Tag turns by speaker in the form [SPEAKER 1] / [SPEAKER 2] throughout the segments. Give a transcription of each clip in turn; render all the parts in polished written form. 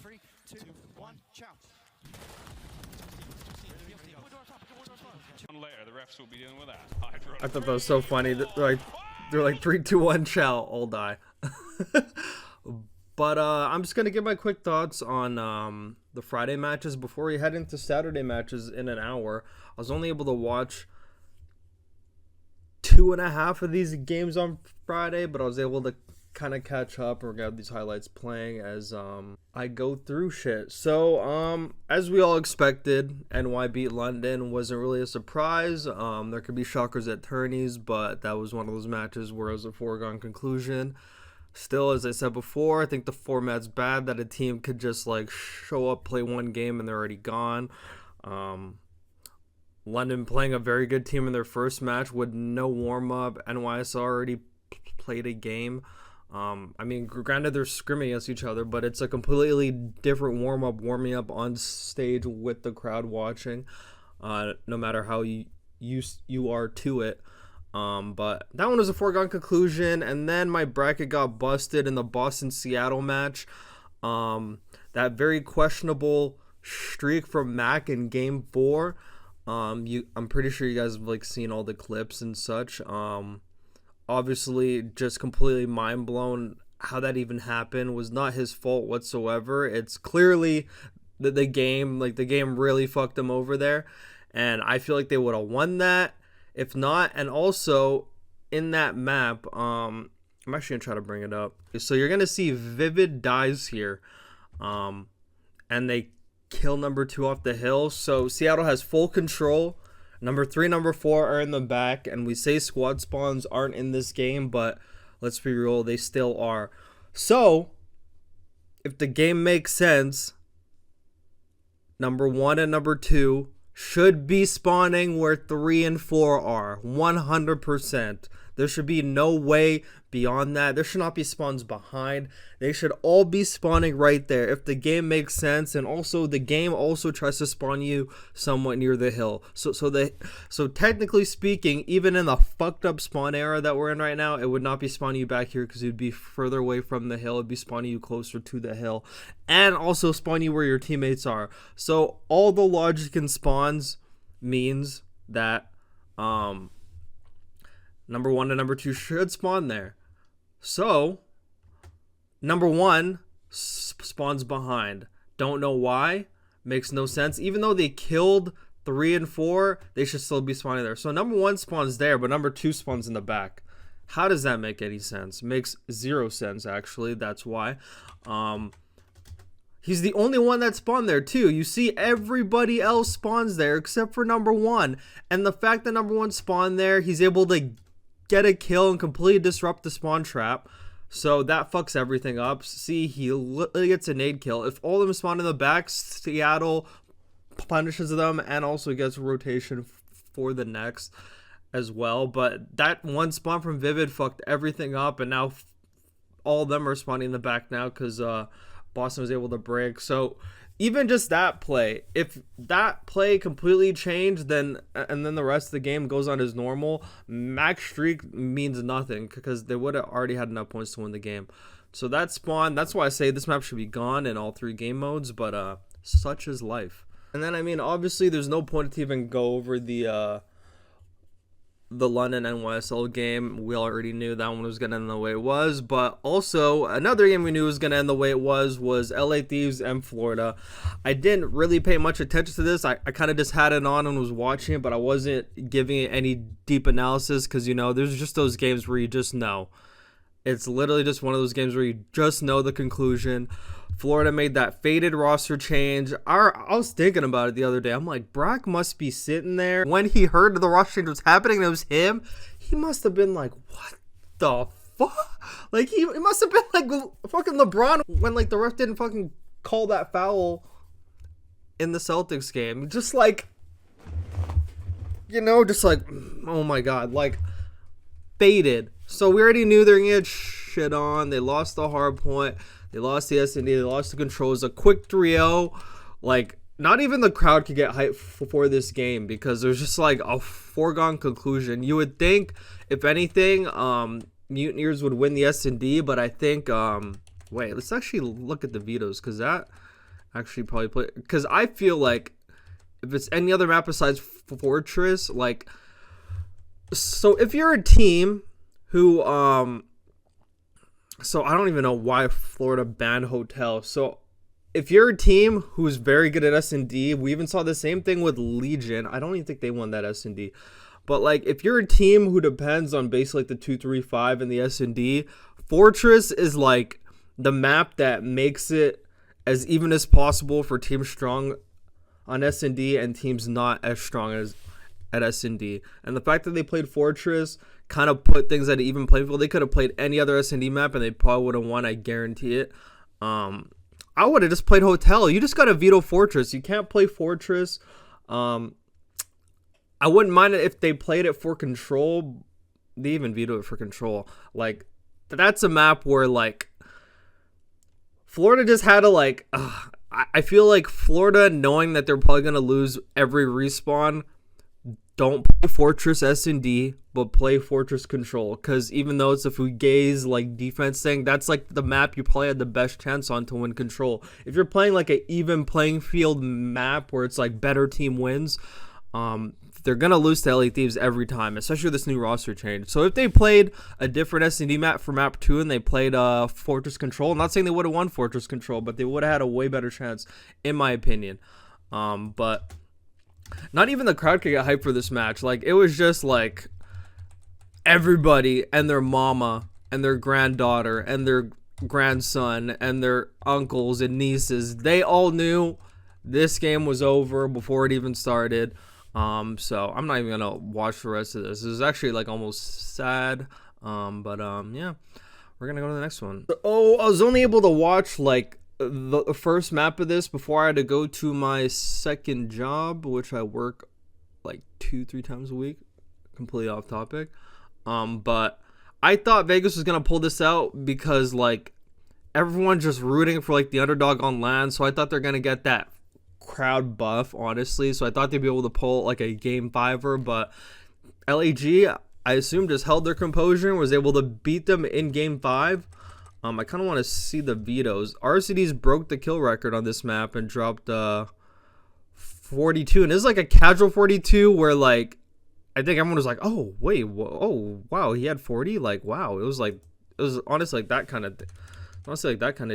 [SPEAKER 1] 3, 2, 1, CHAMPS.
[SPEAKER 2] Later, the refs will be dealing with that.
[SPEAKER 3] I thought that was so funny. They're like 3, 2, 1, chow, all die. But I'm just gonna give my quick thoughts on the Friday matches before we head into Saturday matches in an hour. I was only able to watch 2.5 of these games on Friday, but I was able to kind of catch up or get these highlights playing as I go through shit. So as we all expected, NY beat London. Wasn't really a surprise. There could be shockers at tourneys, but that was one of those matches where it was a foregone conclusion. Still, as I said before, I think the format's bad, that a team could just like show up, play one game, and they're already gone. London playing a very good team in their first match with no warm-up. NYS already played a game. I mean, granted, they're scrimming against each other, but it's a completely different warming up on stage with the crowd watching, no matter how you are to it. But that one was a foregone conclusion. And then my bracket got busted in the Boston-Seattle match. That very questionable streak from MACK in Game 4. I'm pretty sure you guys have like seen all the clips and such. Obviously, just completely mind blown how that even happened. Was not his fault whatsoever. It's clearly the game really fucked him over there, and I feel like they would have won that if not. And also in that map, I'm actually gonna try to bring it up. So you're gonna see Vivid dies here, and they kill number 2 off the hill. So Seattle has full control. Number 3, number 4 are in the back, and we say squad spawns aren't in this game, but let's be real, they still are. So, if the game makes sense, number 1 and number 2 should be spawning where 3 and 4 are, 100%. There should be no way beyond that. There should not be spawns behind. They should all be spawning right there if the game makes sense. And also, the game also tries to spawn you somewhat near the hill. So technically speaking, even in the fucked up spawn era that we're in right now, it would not be spawning you back here because you'd be further away from the hill. It'd be spawning you closer to the hill, and also spawn you where your teammates are. So all the logic in spawns means that number 1 and number 2 should spawn there. So, number 1 spawns behind. Don't know why. Makes no sense. Even though they killed 3 and 4, they should still be spawning there. So, number 1 spawns there, but number 2 spawns in the back. How does that make any sense? Makes 0 sense, actually. That's why. He's the only one that spawned there, too. You see, everybody else spawns there except for number 1. And the fact that number 1 spawned there, he's able to get a kill and completely disrupt the spawn trap. So that fucks everything up. See, he literally gets a nade kill. If all of them spawn in the back, Seattle punishes them and also gets rotation for the next as well. But that one spawn from Vivid fucked everything up, and now all of them are spawning in the back now because Boston was able to break. So even just that play, if that play completely changed, and then the rest of the game goes on as normal, max streak means nothing because they would have already had enough points to win the game. So that spawn, that's why I say this map should be gone in all 3 game modes, but such is life. And then, I mean, obviously there's no point to even go over the London NYSL game. We already knew that one was going to end the way it was, but also another game we knew was going to end the way it was LA Thieves and Florida. I didn't really pay much attention to this. I kind of just had it on and was watching it, but I wasn't giving it any deep analysis because, you know, there's just those games where you just know. It's literally just one of those games where you just know the conclusion. Florida made that faded roster change. I was thinking about it the other day. I'm like, Brock must be sitting there. When he heard the roster change was happening and it was him, he must have been like, what the fuck? Like, he must have been like fucking LeBron when like the ref didn't fucking call that foul in the Celtics game. Just like, you know, just like, oh my God, like faded. So we already knew they were going to get shit on. They lost the hard point. They lost the S&D. They lost the controls. A quick 3-0. Like, not even the crowd could get hyped for this game because there's just like a foregone conclusion. You would think, if anything, Mutineers would win the S&D, but I think, wait, let's actually look at the vetoes because that actually probably play, because I feel like if it's any other map besides Fortress, like, so if you're a team who so I don't even know why Florida banned Hotel. So if you're a team who's very good at S&D, we even saw the same thing with Legion. I don't even think they won that S&D. But like, if you're a team who depends on basically like the 2-3-5 and the S&D, Fortress is like the map that makes it as even as possible for teams strong on S&D and teams not as strong as at S&D. And the fact that they played Fortress kind of put things at an even playing field. They could have played any other S&D map and they probably would have won, I guarantee it. I would have just played Hotel. You just got to veto Fortress. You can't play Fortress. I wouldn't mind it if they played it for Control. They even veto it for Control. Like, that's a map where, like, Florida just had to, like, I feel like Florida, knowing that they're probably going to lose every respawn, don't play Fortress S&D, but play Fortress Control. Because even though it's a Fugaze, like, defense thing, that's, like, the map you probably had the best chance on to win Control. If you're playing, like, an even playing field map where it's, like, better team wins, they're going to lose to LA Thieves every time, especially with this new roster change. So if they played a different S&D map for map 2 and they played Fortress Control, I'm not saying they would have won Fortress Control, but they would have had a way better chance, in my opinion. But not even the crowd could get hyped for this match. Like, it was just like everybody and their mama and their granddaughter and their grandson and their uncles and nieces, they all knew this game was over before it even started. So I'm not even gonna watch the rest of this. This is actually like almost sad. Yeah, we're gonna go to the next one. Oh, I was only able to watch like the first map of this before I had to go to my second job, which I work like 2-3 times a week. Completely off topic. But I thought Vegas was gonna pull this out because like everyone's just rooting for like the underdog on land, so I thought they're gonna get that crowd buff, honestly. So I thought they'd be able to pull like a game 5er, but LAG, I assume, just held their composure and was able to beat them in game 5. I kind of want to see the vetoes. RCDs broke the kill record on this map and dropped 42, and this is like a casual 42 where like I think everyone was like, oh wait, oh wow, he had 40. Like, wow, it was honestly like that kind of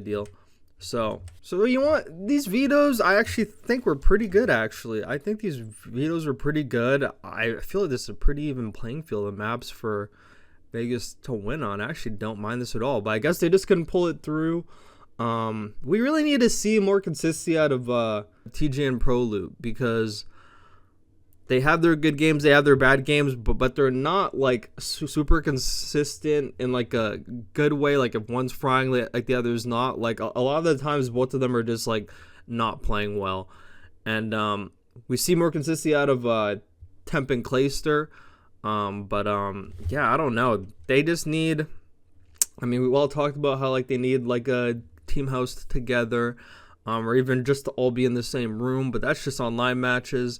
[SPEAKER 3] deal. So you want these vetoes? I actually think were pretty good. Actually, I think these vetoes were pretty good. I feel like this is a pretty even playing field of maps for Vegas to win on. I actually don't mind this at all, but I guess they just couldn't pull it through. We really need to see more consistency out of TJ and Pro Loop, because they have their good games, they have their bad games, but they're not like super consistent in like a good way. Like if one's frying like the other's not. Like a lot of the times both of them are just like not playing well. And we see more consistency out of Temp and Clayster. Yeah, I don't know. They just need, I mean, we all talked about how like they need like a team house together, or even just to all be in the same room, but that's just online matches.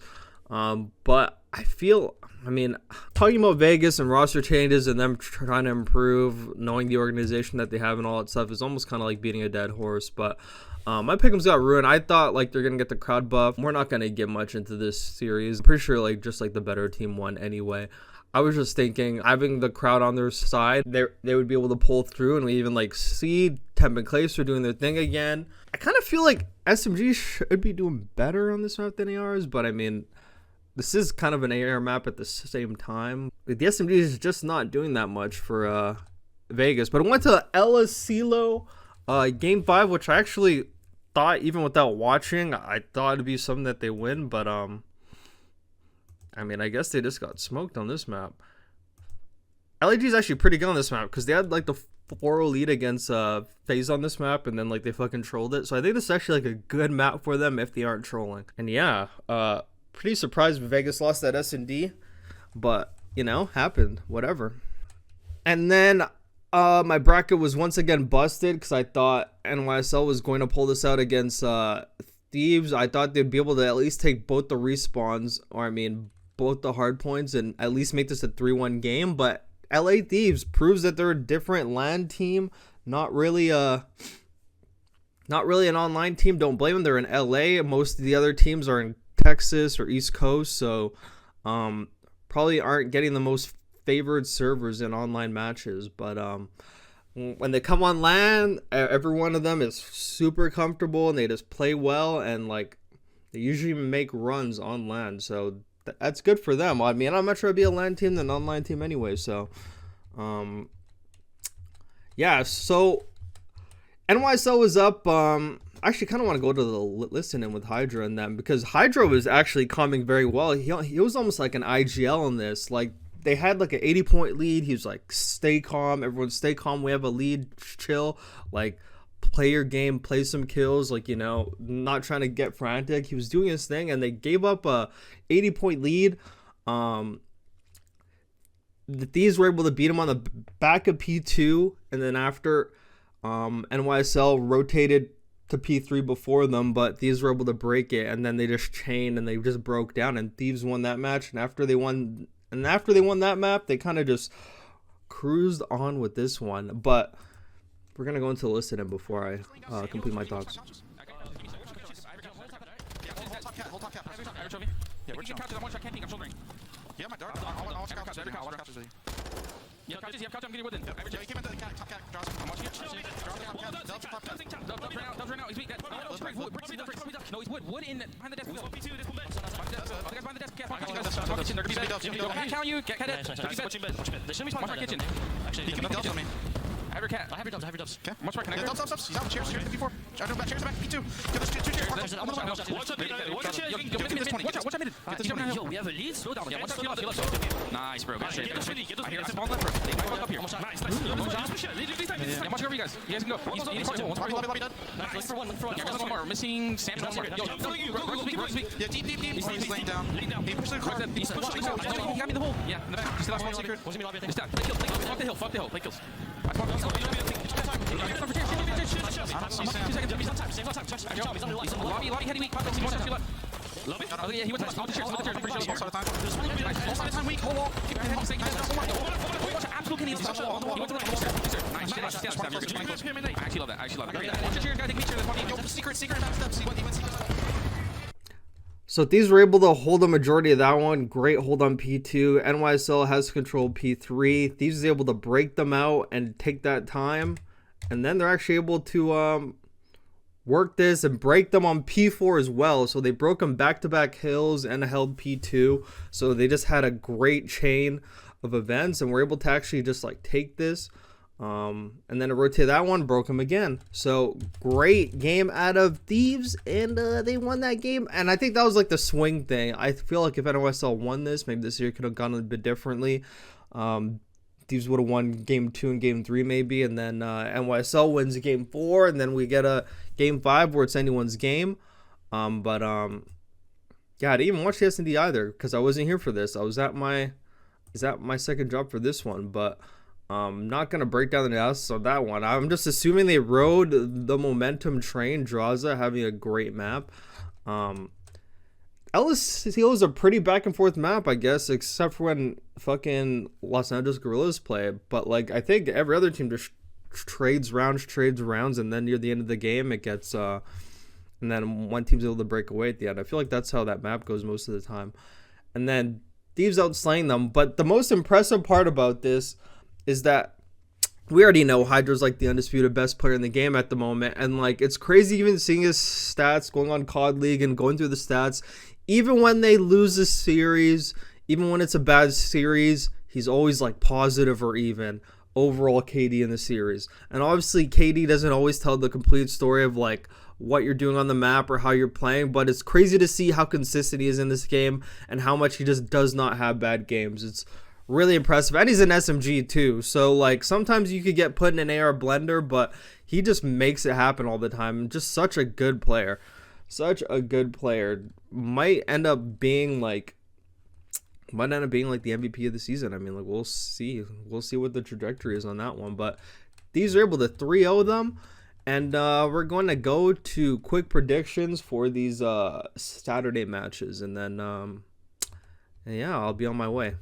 [SPEAKER 3] But I feel, I mean, talking about Vegas and roster changes and them trying to improve, knowing the organization that they have and all that stuff is almost kind of like beating a dead horse. But my pick'ems got ruined. I thought like they're gonna get the crowd buff. We're not gonna get much into this series. I'm pretty sure like just like the better team won anyway. I was just thinking having the crowd on their side, they would be able to pull through, and we even like see Temp and Clayster doing their thing again. I kind of feel like SMG should be doing better on this map than ARs, but I mean, this is kind of an AR map at the same time. The SMG is just not doing that much for Vegas. But it went to El Asilo game 5, which I actually thought, even without watching, I thought it'd be something that they win. But I mean, I guess they just got smoked on this map. LAG is actually pretty good on this map because they had like the 4-0 lead against FaZe on this map, and then like they fucking trolled it. So I think this is actually like a good map for them if they aren't trolling. And yeah, pretty surprised Vegas lost that S&D, but you know, happened, whatever. And then my bracket was once again busted because I thought NYSL was going to pull this out against Thieves. I thought they'd be able to at least take both the respawns, or I mean both the hard points, and at least make this a 3-1 game. But LA Thieves proves that they're a different LAN team, not really not really an online team. Don't blame them. They're in LA. Most of the other teams are in Texas or East Coast, so probably aren't getting the most favored servers in online matches. But when they come on LAN, every one of them is super comfortable and they just play well, and like they usually make runs on LAN, so that's good for them. I mean, I'm not sure it'd be a LAN team than an online team anyway. So yeah, so NYSL was up. I actually kind of want to go to the listen-in with Hydra and them, because Hydra was actually coming very well. He was almost like an IGL in this. Like, they had like an 80-point lead. He was like, stay calm. Everyone stay calm. We have a lead. Chill. Like, play your game. Play some kills. Like, you know, not trying to get frantic. He was doing his thing, and they gave up a 80-point lead. The Thieves were able to beat him on the back of P2, and then after NYSL rotated to P3 before them, but Thieves were able to break it, and then they just chained and they just broke down, and Thieves won that match. And after they won that map, they kind of just cruised on with this one. But we're gonna go into the listen-in before I complete my thoughts.
[SPEAKER 1] Yeah, my dart. I'll check out captures. I'll watch captures. Yeah, captures. I'm getting within. Yeah, he came into the top cap. I'm watching it. Right now. He's weak. No, he's wood in behind the desk. Behind the desk. They're gonna be count you. Get it. They shouldn't be spawning in the kitchen. Actually, he can be on me. I have your dubs. Okay. Watch my connector. Dubs. He's out. Chairs before. Chairs back. P2. Give us two chairs. Watch out. Yo, we have a lead. Slow down. Yeah, nice, bro. Good shit. I hear it's ball left. They might fuck up here. Nice. Yeah, watch over you guys. You guys can go. You need to lobby done. Nice for one. One more. Missing Sam. Yo, yeah, deep. He's laying down. He pushed it across. He got me the hole. Yeah, in the back. Just the last one secret. Just down. Fuck the hill. Play kills. Lobby heady weak. Lobby? Oh yeah, he went to the chairs. Pretty sure. Most of the time weak. Whole wall. Keep your head. Watch absolute He went to the nice. I actually love that. Watch the chairs, guys. Take me chairs. Secret. Steps. He went secret.
[SPEAKER 3] So these were able to hold the majority of that one. Great hold on P2. NYSL has controlled P3. Thieves is able to break them out and take that time. And then they're actually able to work this and break them on P4 as well. So they broke them back-to-back hills and held P2. So they just had a great chain of events and were able to actually just like take this. And then to rotate that one, broke him again. So great game out of Thieves, and they won that game. And I think that was like the swing thing. I feel like if NYSL won this, maybe this year could have gone a bit differently. Thieves would have won game 2 and game 3 maybe, and then NYSL wins game 4, and then we get a game 5 where it's anyone's game. Yeah, I didn't even watch the S&D either because I wasn't here for this. I was at my second job for this one, but not gonna break down the analysis on that one. I'm just assuming they rode the momentum train. Draza having a great map. Ellis Hill is a pretty back and forth map, I guess, except for when fucking Los Angeles Guerrillas play. But like, I think every other team just trades rounds, and then near the end of the game it gets and then one team's able to break away at the end. I feel like that's how that map goes most of the time. And then Thieves outslaying them. But the most impressive part about this is that we already know Hydra's like the undisputed best player in the game at the moment, and like it's crazy even seeing his stats going on COD League and going through the stats. Even when they lose a series, even when it's a bad series, he's always like positive or even overall KD in the series. And obviously KD doesn't always tell the complete story of like what you're doing on the map or how you're playing, but it's crazy to see how consistent he is in this game and how much he just does not have bad games. It's really impressive, and he's an SMG too, so like sometimes you could get put in an AR blender, but he just makes it happen all the time. Just such a good player, might end up being like the MVP of the season. I mean, like we'll see what the trajectory is on that one, but these are able to 3-0 them, and we're going to go to quick predictions for these Saturday matches, and then yeah, I'll be on my way.